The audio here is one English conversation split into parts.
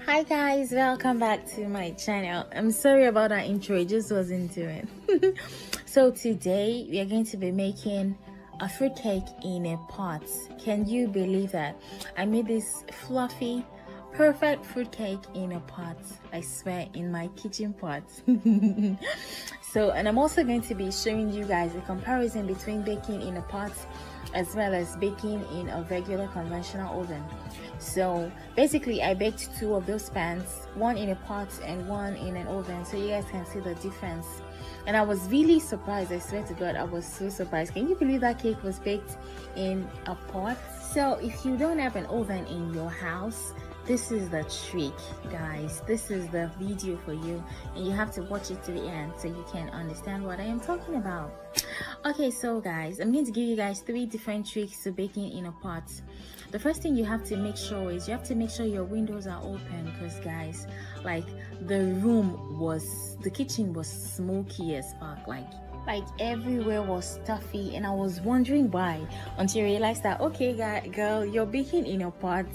Hi guys, welcome back to my channel. I'm sorry about that intro, it just wasn't doing. So today we are going to be making a fruit cake in a pot. Can you believe that? I made this fluffy perfect fruit cake in a pot, I swear, in my kitchen pot. So, and I'm also going to be showing you guys a comparison between baking in a pot as well as baking in a regular conventional oven. So basically I baked two of those pans, one in a pot and one in an oven, so you guys can see the difference. And I was really surprised, I swear to God, I was so surprised. Can you believe that cake was baked in a pot? So if you don't have an oven in your house, this is the trick, guys. This is the video for you, and you have to watch it to the end so you can understand what I am talking about. Okay, so guys, I'm going to give you guys 3 different tricks to baking in a pot. The first thing you have to make sure is you have to make sure your windows are open, because guys, like, the kitchen was smoky as fuck, like everywhere was stuffy, and I was wondering why, until I realized that, okay girl, you're baking in a pot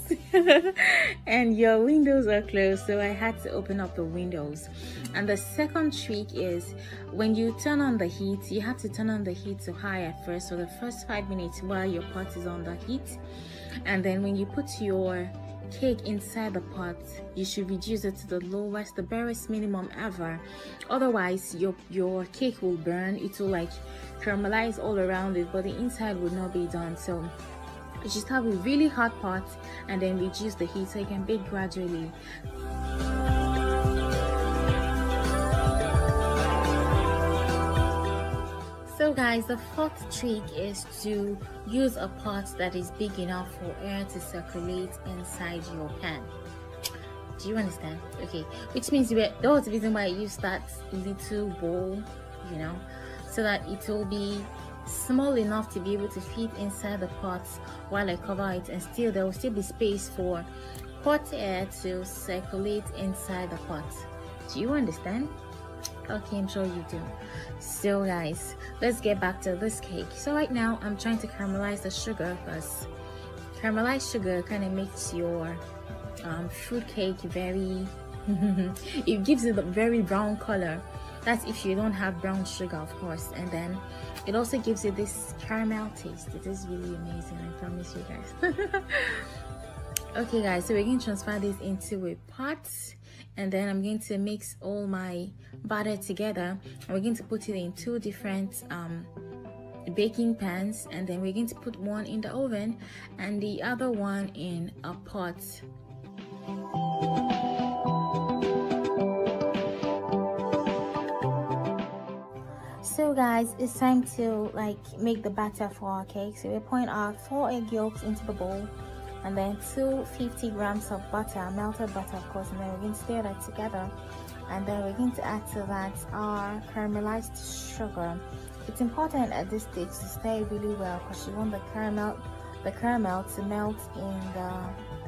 and your windows are closed, so I had to open up the windows. And the second trick is, when you turn on the heat, you have to turn on the heat to high at first for the first 5 minutes while your pot is on the heat, and then when you put your cake inside the pot, you should reduce it to the lowest, the barest minimum ever. Otherwise your cake will burn. It will like caramelize all around it, but the inside would not be done. So you just have a really hot pot and then reduce the heat so you can bake gradually. So guys, the fourth trick is to use a pot that is big enough for air to circulate inside your pan. Do you understand? Okay, which means that was the reason why I used that little bowl, you know, so that it will be small enough to be able to fit inside the pot while I cover it, and still there will still be space for hot air to circulate inside the pot. Do you understand? Okay, I'm sure you do. So guys, let's get back to this cake. So right now I'm trying to caramelize the sugar, because caramelized sugar kind of makes your fruit cake very it gives it a very brown color. That's if you don't have brown sugar, of course. And then it also gives you this caramel taste. It is really amazing, I promise you guys. Okay guys, so we're going to transfer this into a pot, and then I'm going to mix all my batter together, and we're going to put it in 2 different baking pans, and then we're going to put one in the oven and the other one in a pot. So guys, it's time to like make the batter for our cake. So we're pouring our 4 egg yolks into the bowl, and then 250 grams of butter, melted butter of course, and then we're going to stir that together, and then we're going to add to that our caramelized sugar. It's important at this stage to stir really well, because you want the caramel to melt in the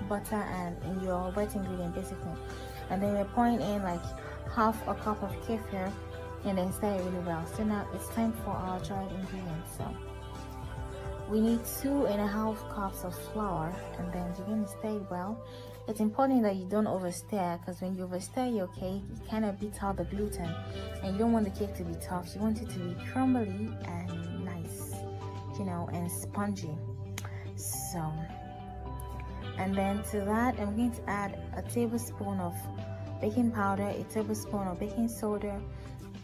butter and in your wet ingredient basically. And then we're pouring in like half a cup of kefir, and then stir it really well. So now it's time for our dried ingredients. So we need 2.5 cups of flour, and then you're going to stir it well. It's important that you don't overstir, because when you overstir your cake, it kind of beats out the gluten, and you don't want the cake to be tough. You want it to be crumbly and nice, you know, and spongy. So, and then to that I'm going to add a tablespoon of baking powder, a tablespoon of baking soda,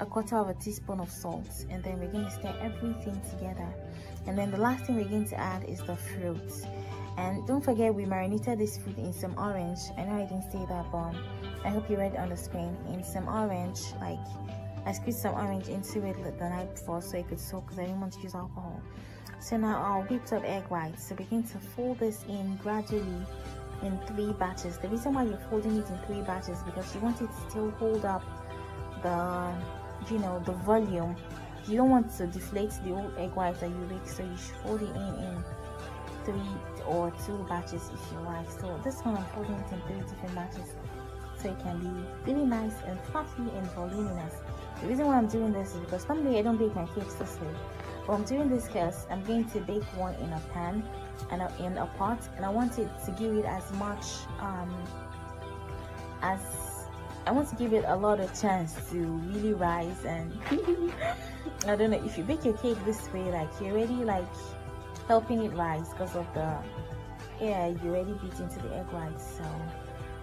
a 1/4 teaspoon of salt, and then we're going to stir everything together. And then the last thing we're going to add is the fruit. And don't forget, we marinated this fruit in some orange. I know I didn't say that, but I hope you read on the screen. In some orange, like I squeezed some orange into it the night before so it could soak, because I didn't want to use alcohol. So now our whipped up egg whites. So we're going to fold this in gradually in 3 batches. The reason why you're folding it in 3 batches is because you want it to still hold up the, you know, the volume. You don't want to deflate the old egg whites that you make, so you should fold it in 3 or 2 batches if you like. So this one I'm folding it in 3 different batches, so it can be really nice and fluffy and voluminous. The reason why I'm doing this is because normally I don't bake my cakes this way, but I'm doing this because I'm going to bake one in a pan and in a pot, and I want it to give it as much as I want to give it a lot of chance to really rise. And I don't know, if you bake your cake this way, like you're already like helping it rise because of the air you already beat into the egg whites. So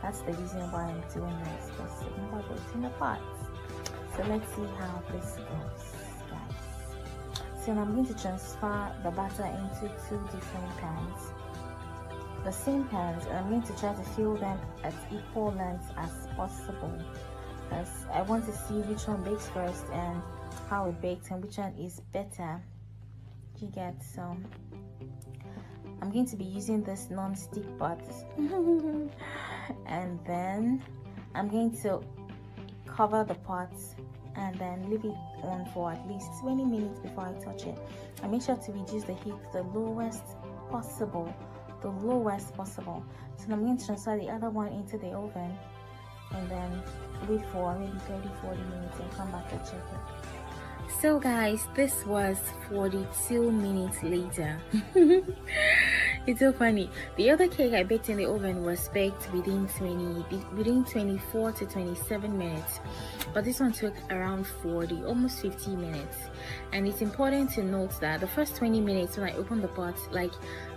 that's the reason why I'm doing this, because it never goes in the pot. So let's see how this goes, guys. So now I'm going to transfer the batter into 2 different pans, the same pans, and I'm going to try to fill them at equal lengths as possible, because I want to see which one bakes first and how it bakes and which one is better. You get? So I'm going to be using this non-stick pot and then I'm going to cover the pot and then leave it on for at least 20 minutes before I touch it. And make sure to reduce the heat to the lowest possible. So I'm going to transfer the other one into the oven and then wait for maybe 30-40 minutes and come back and check it. So guys, this was 42 minutes later. It's so funny. The other cake I baked in the oven was baked within 24 to 27 minutes, but this one took around 40, almost 50 minutes. And it's important to note that the first 20 minutes when I opened the pot, like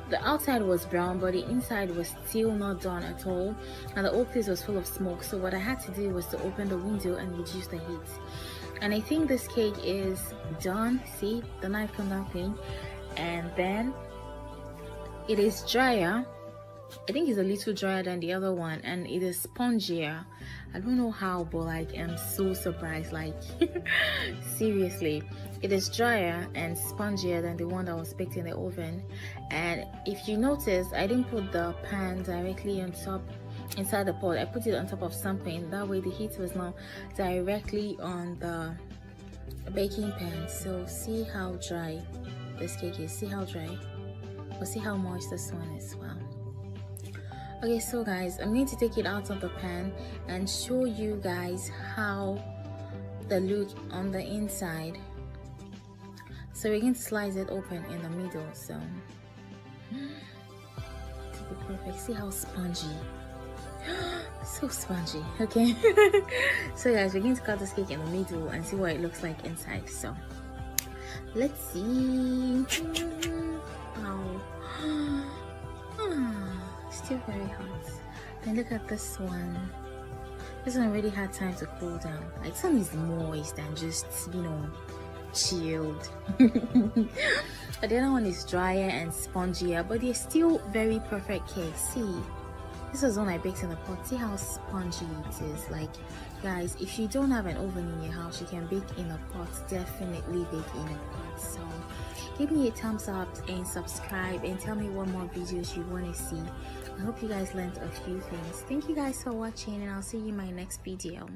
the outside was brown but the inside was still not done at all, and the whole place was full of smoke. So what I had to do was to open the window and reduce the heat. And I think this cake is done. See, the knife come down clean, and then it is drier. I think it's a little drier than the other one, and it is spongier. I don't know how, but like I'm so surprised, like seriously, it is drier and spongier than the one that was baked in the oven. And if you notice, I didn't put the pan directly on top inside the pot. I put it on top of something, that way the heat was not directly on the baking pan. So see how dry this cake is, see how dry, or see how moist this one is. Wow. Okay, so guys, I'm going to take it out of the pan and show you guys how the look on the inside. So we're going to slice it open in the middle, so to be perfect. See how spongy, so spongy. Okay. So guys, we're going to cut this cake in the middle and see what it looks like inside. So let's see. Wow. Still very hot. And look at this one. This one already had time to cool down. Like, some is moist and just, you know, chilled. But the other one is drier and spongier, but they're still very perfect cakes. See, this is one I baked in the pot. See how spongy it is. Like, guys, if you don't have an oven in your house, you can bake in a pot. Definitely bake in a pot. So give me a thumbs up and subscribe and tell me what more videos you want to see. I hope you guys learned a few things. Thank you guys for watching, and I'll see you in my next video.